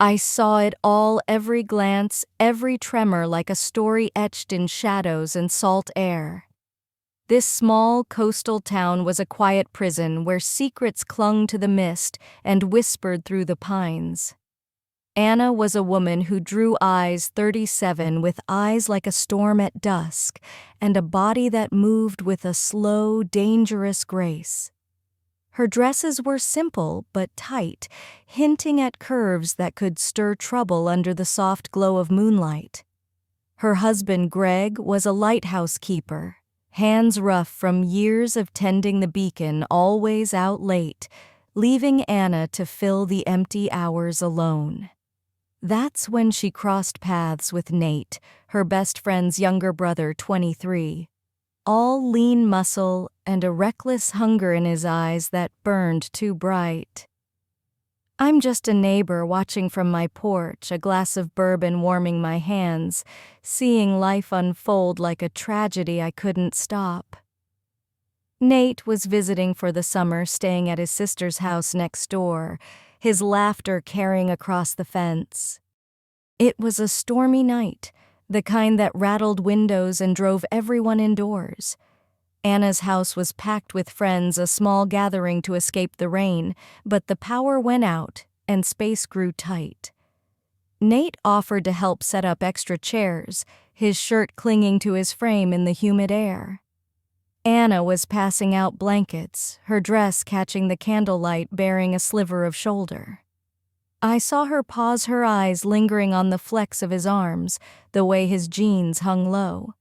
I saw it all, every glance, every tremor, like a story etched in shadows and salt air. This small coastal town was a quiet prison where secrets clung to the mist and whispered through the pines. Anna was a woman who drew eyes, 37, with eyes like a storm at dusk, and a body that moved with a slow, dangerous grace. Her dresses were simple but tight, hinting at curves that could stir trouble under the soft glow of moonlight. Her husband, Greg, was a lighthouse keeper, hands rough from years of tending the beacon, always out late, leaving Anna to fill the empty hours alone. That's when she crossed paths with Nate, her best friend's younger brother, 23. All lean muscle and a reckless hunger in his eyes that burned too bright. I'm just a neighbor watching from my porch, a glass of bourbon warming my hands, seeing life unfold like a tragedy I couldn't stop. Nate was visiting for the summer, staying at his sister's house next door, his laughter carrying across the fence. It was a stormy night, the kind that rattled windows and drove everyone indoors. Anna's house was packed with friends, a small gathering to escape the rain, but the power went out and space grew tight. Nate offered to help set up extra chairs, his shirt clinging to his frame in the humid air. Anna was passing out blankets, her dress catching the candlelight, bearing a sliver of shoulder. I saw her pause, her eyes lingering on the flex of his arms, the way his jeans hung low.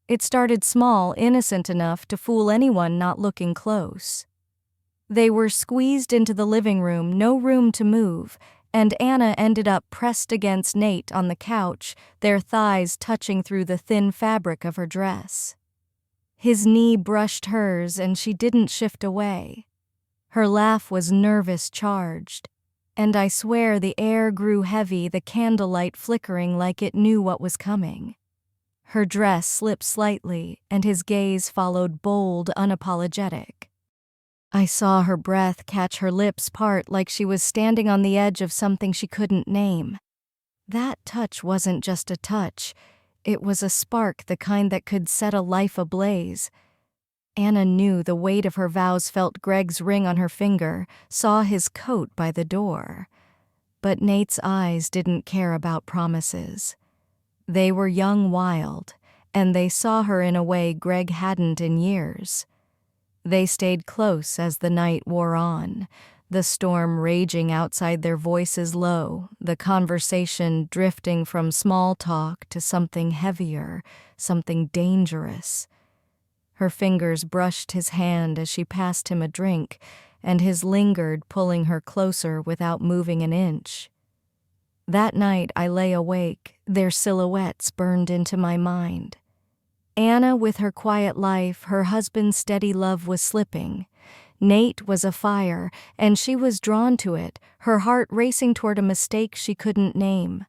It started small, innocent enough to fool anyone not looking close. They were squeezed into the living room, no room to move, and Anna ended up pressed against Nate on the couch, their thighs touching through the thin fabric of her dress. His knee brushed hers, and she didn't shift away. Her laugh was nervous, charged. And I swear the air grew heavy, the candlelight flickering like it knew what was coming. Her dress slipped slightly, and his gaze followed, bold, unapologetic. I saw her breath catch her lips part, like she was standing on the edge of something she couldn't name. That touch wasn't just a touch. It was a spark, the kind that could set a life ablaze. Anna knew the weight of her vows, felt Greg's ring on her finger, saw his coat by the door. But Nate's eyes didn't care about promises. They were young, wild, and they saw her in a way Greg hadn't in years. They stayed close as the night wore on, the storm raging outside, their voices low, the conversation drifting from small talk to something heavier, something dangerous. Her fingers brushed his hand as she passed him a drink, and his lingered, pulling her closer without moving an inch. That night I lay awake, their silhouettes burned into my mind. Anna with her quiet life, her husband's steady love was slipping. Nate was afire, and she was drawn to it, her heart racing toward a mistake she couldn't name.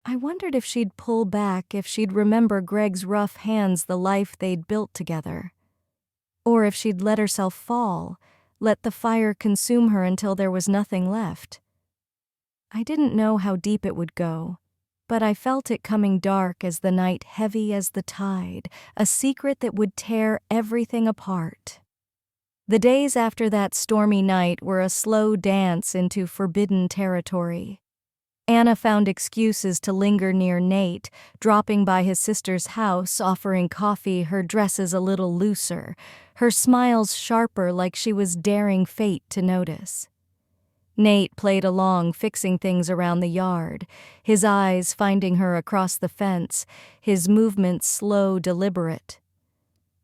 I wondered if she'd pull back, if she'd remember Greg's rough hands, the life they'd built together. Or if she'd let herself fall, let the fire consume her until there was nothing left. I didn't know how deep it would go, but I felt it coming, dark as the night, heavy as the tide, a secret that would tear everything apart. The days after that stormy night were a slow dance into forbidden territory. Anna found excuses to linger near Nate, dropping by his sister's house, offering coffee, her dresses a little looser, her smiles sharper, like she was daring fate to notice. Nate played along, fixing things around the yard, his eyes finding her across the fence, his movements slow, deliberate.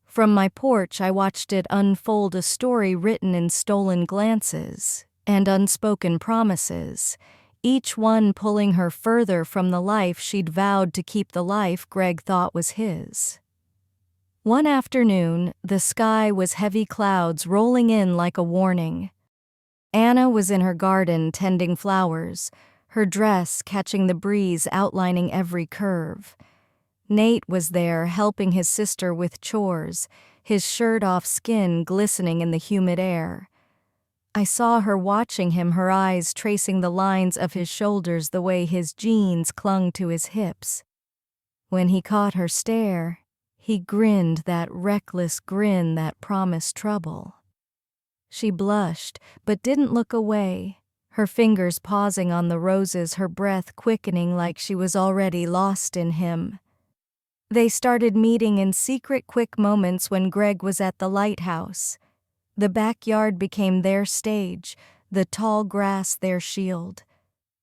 From my porch I watched it unfold, a story written in stolen glances and unspoken promises, each one pulling her further from the life she'd vowed to keep, the life Greg thought was his. One afternoon, the sky was heavy, clouds rolling in like a warning. Anna was in her garden tending flowers, her dress catching the breeze, outlining every curve. Nate was there helping his sister with chores, his shirt off, skin glistening in the humid air. I saw her watching him, her eyes tracing the lines of his shoulders, the way his jeans clung to his hips. When he caught her stare, he grinned, that reckless grin that promised trouble. She blushed, but didn't look away, her fingers pausing on the roses, her breath quickening like she was already lost in him. They started meeting in secret, quick moments when Greg was at the lighthouse. The backyard became their stage, the tall grass their shield.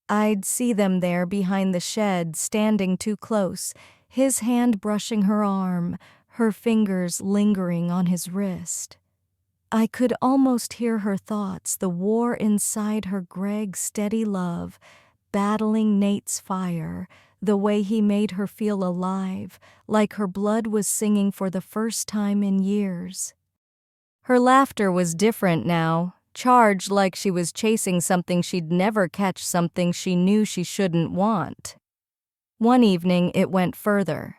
I'd see them there behind the shed, standing too close, his hand brushing her arm, her fingers lingering on his wrist. I could almost hear her thoughts, the war inside her, Greg's steady love, battling Nate's fire, the way he made her feel alive, like her blood was singing for the first time in years. Her laughter was different now, charged like she was chasing something she'd never catch, something she knew she shouldn't want. One evening it went further.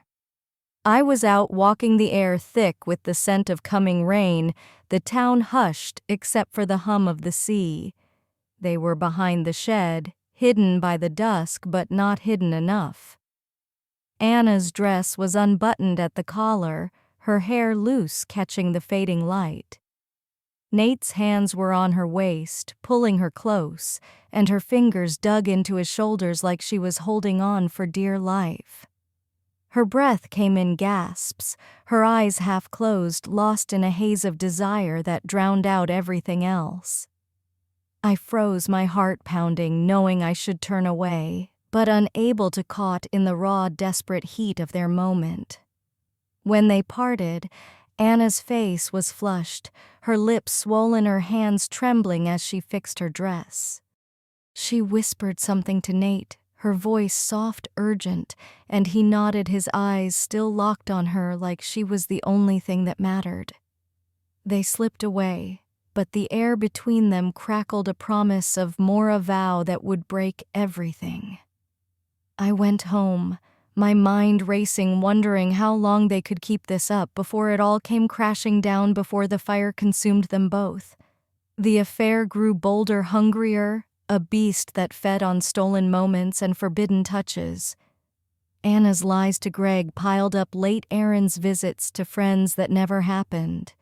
I was out walking, the air thick with the scent of coming rain, the town hushed except for the hum of the sea. They were behind the shed, hidden by the dusk but not hidden enough. Anna's dress was unbuttoned at the collar, her hair loose catching the fading light. Nate's hands were on her waist, pulling her close, and her fingers dug into his shoulders like she was holding on for dear life. Her breath came in gasps, her eyes half closed, lost in a haze of desire that drowned out everything else. I froze, my heart pounding, knowing I should turn away, but unable to caught in the raw, desperate heat of their moment. When they parted, Anna's face was flushed, her lips swollen, her hands trembling as she fixed her dress. She whispered something to Nate, her voice soft, urgent, and he nodded, his eyes still locked on her like she was the only thing that mattered. They slipped away, but the air between them crackled, a promise of more, a vow that would break everything. I went home, my mind racing, wondering how long they could keep this up before it all came crashing down, before the fire consumed them both. The affair grew bolder, hungrier, a beast that fed on stolen moments and forbidden touches. Anna's lies to Greg piled up, late errands, visits to friends that never happened.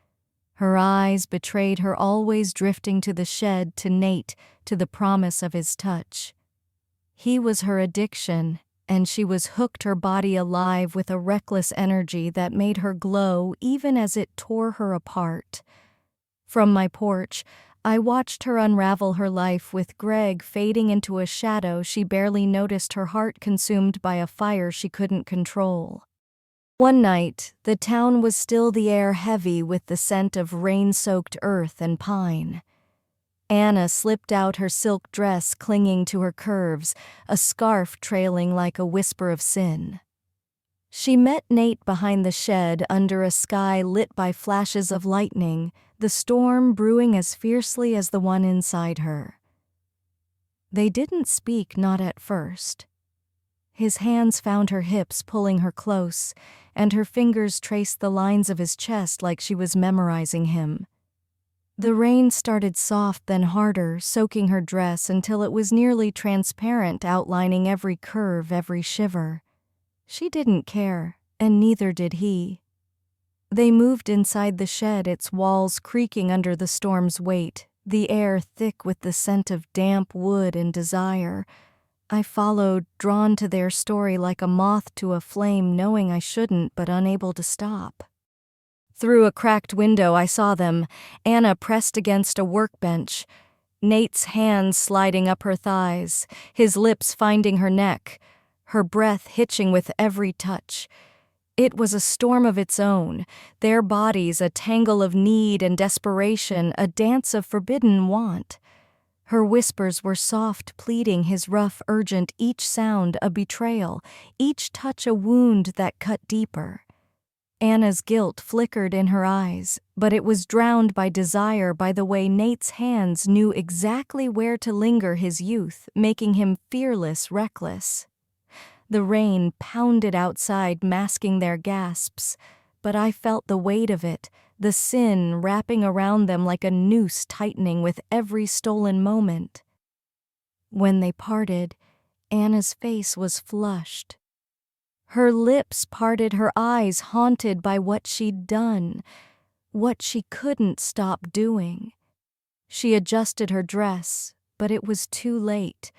Her eyes betrayed her, always drifting to the shed, to Nate, to the promise of his touch. He was her addiction, and she was hooked, her body alive with a reckless energy that made her glow even as it tore her apart. From my porch, I watched her unravel, her life with Greg fading into a shadow she barely noticed, her heart consumed by a fire she couldn't control. One night, the town was still, the air heavy with the scent of rain-soaked earth and pine. Anna slipped out, her silk dress clinging to her curves, a scarf trailing like a whisper of sin. She met Nate behind the shed, under a sky lit by flashes of lightning, the storm brewing as fiercely as the one inside her. They didn't speak, not at first. His hands found her hips, pulling her close, and her fingers traced the lines of his chest like she was memorizing him. The rain started soft, then harder, soaking her dress until it was nearly transparent, outlining every curve, every shiver. She didn't care, and neither did he. They moved inside the shed, its walls creaking under the storm's weight, the air thick with the scent of damp wood and desire. I followed, drawn to their story like a moth to a flame, knowing I shouldn't but unable to stop. Through a cracked window I saw them, Anna pressed against a workbench, Nate's hands sliding up her thighs, his lips finding her neck, her breath hitching with every touch. It was a storm of its own, their bodies a tangle of need and desperation, a dance of forbidden want. Her whispers were soft, pleading, his rough, urgent, each sound a betrayal, each touch a wound that cut deeper. Anna's guilt flickered in her eyes, but it was drowned by desire, by the way Nate's hands knew exactly where to linger, his youth, making him fearless, reckless. The rain pounded outside, masking their gasps, but I felt the weight of it, the sin wrapping around them like a noose tightening with every stolen moment. When they parted, Anna's face was flushed. Her lips parted, her eyes haunted by what she'd done, what she couldn't stop doing. She adjusted her dress, but it was too late.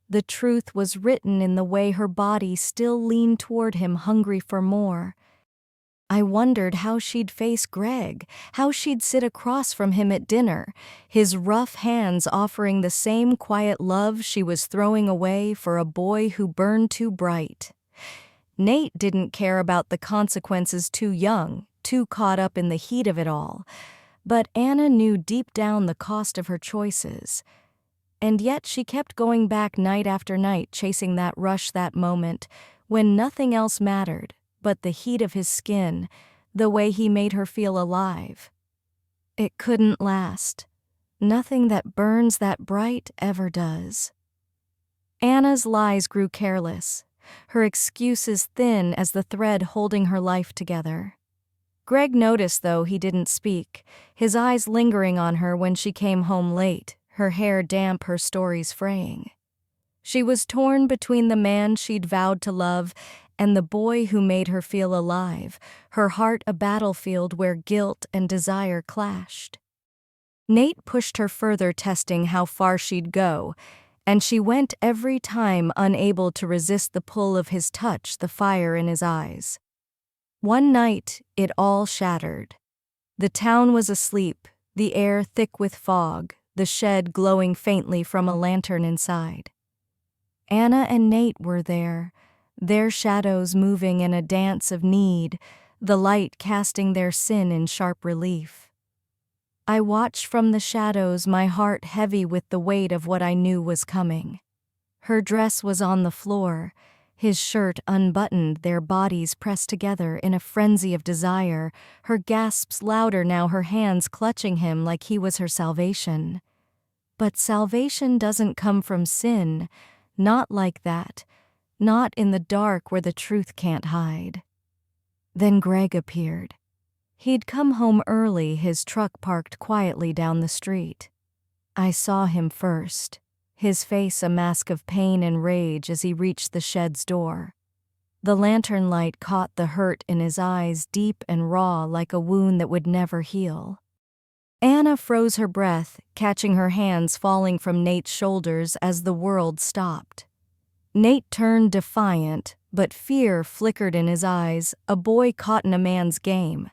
The truth was written in the way her body still leaned toward him, hungry for more. I wondered how she'd face Greg, how she'd sit across from him at dinner, his rough hands offering the same quiet love she was throwing away for a boy who burned too bright. Nate didn't care about the consequences, too young, too caught up in the heat of it all. But Anna knew deep down the cost of her choices. And yet she kept going back night after night, chasing that rush, that moment, when nothing else mattered but the heat of his skin, the way he made her feel alive. It couldn't last. Nothing that burns that bright ever does. Anna's lies grew careless, her excuses thin as the thread holding her life together. Greg noticed, though he didn't speak, his eyes lingering on her when she came home late, her hair damp, her stories fraying. She was torn between the man she'd vowed to love and the boy who made her feel alive, her heart a battlefield where guilt and desire clashed. Nate pushed her further, testing how far she'd go, and she went every time, unable to resist the pull of his touch, the fire in his eyes. One night, it all shattered. The town was asleep, the air thick with fog, the shed glowing faintly from a lantern inside. Anna and Nate were there, their shadows moving in a dance of need, the light casting their sin in sharp relief. I watched from the shadows, my heart heavy with the weight of what I knew was coming. Her dress was on the floor, his shirt unbuttoned, their bodies pressed together in a frenzy of desire, her gasps louder now, her hands clutching him like he was her salvation. But salvation doesn't come from sin, not like that, not in the dark where the truth can't hide. Then Greg appeared. He'd come home early, his truck parked quietly down the street. I saw him first, his face a mask of pain and rage as he reached the shed's door. The lantern light caught the hurt in his eyes, deep and raw like a wound that would never heal. Anna froze her breath, catching her hands falling from Nate's shoulders as the world stopped. Nate turned defiant, but fear flickered in his eyes, a boy caught in a man's game.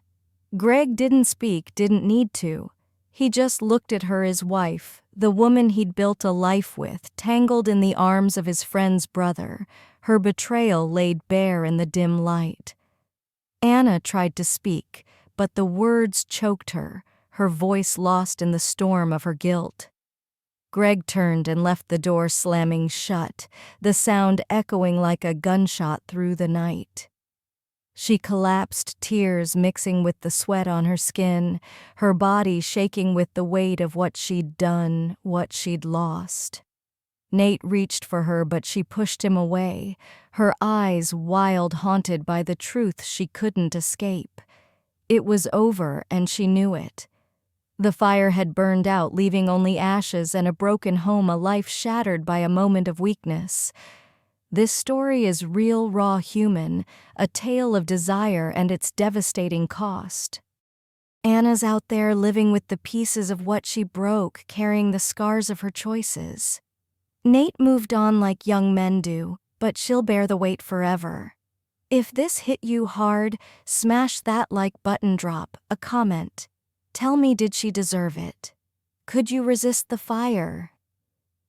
Greg didn't speak, didn't need to. He just looked at her, his wife, the woman he'd built a life with, tangled in the arms of his friend's brother, her betrayal laid bare in the dim light. Anna tried to speak, but the words choked her, her voice lost in the storm of her guilt. Greg turned and left the door slamming shut, the sound echoing like a gunshot through the night. She collapsed, tears mixing with the sweat on her skin, her body shaking with the weight of what she'd done, what she'd lost. Nate reached for her, but she pushed him away, her eyes wild, haunted by the truth she couldn't escape. It was over, and she knew it. The fire had burned out, leaving only ashes and a broken home, a life shattered by a moment of weakness. This story is real, raw, human, a tale of desire and its devastating cost. Anna's out there living with the pieces of what she broke, carrying the scars of her choices. Nate moved on like young men do, but she'll bear the weight forever. If this hit you hard, smash that like button, drop a comment. Tell me, did she deserve it? Could you resist the fire?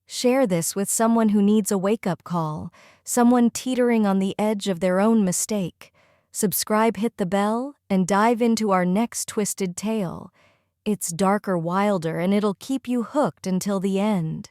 Share this with someone who needs a wake-up call, someone teetering on the edge of their own mistake. Subscribe, hit the bell, and dive into our next twisted tale. It's darker, wilder, and it'll keep you hooked until the end.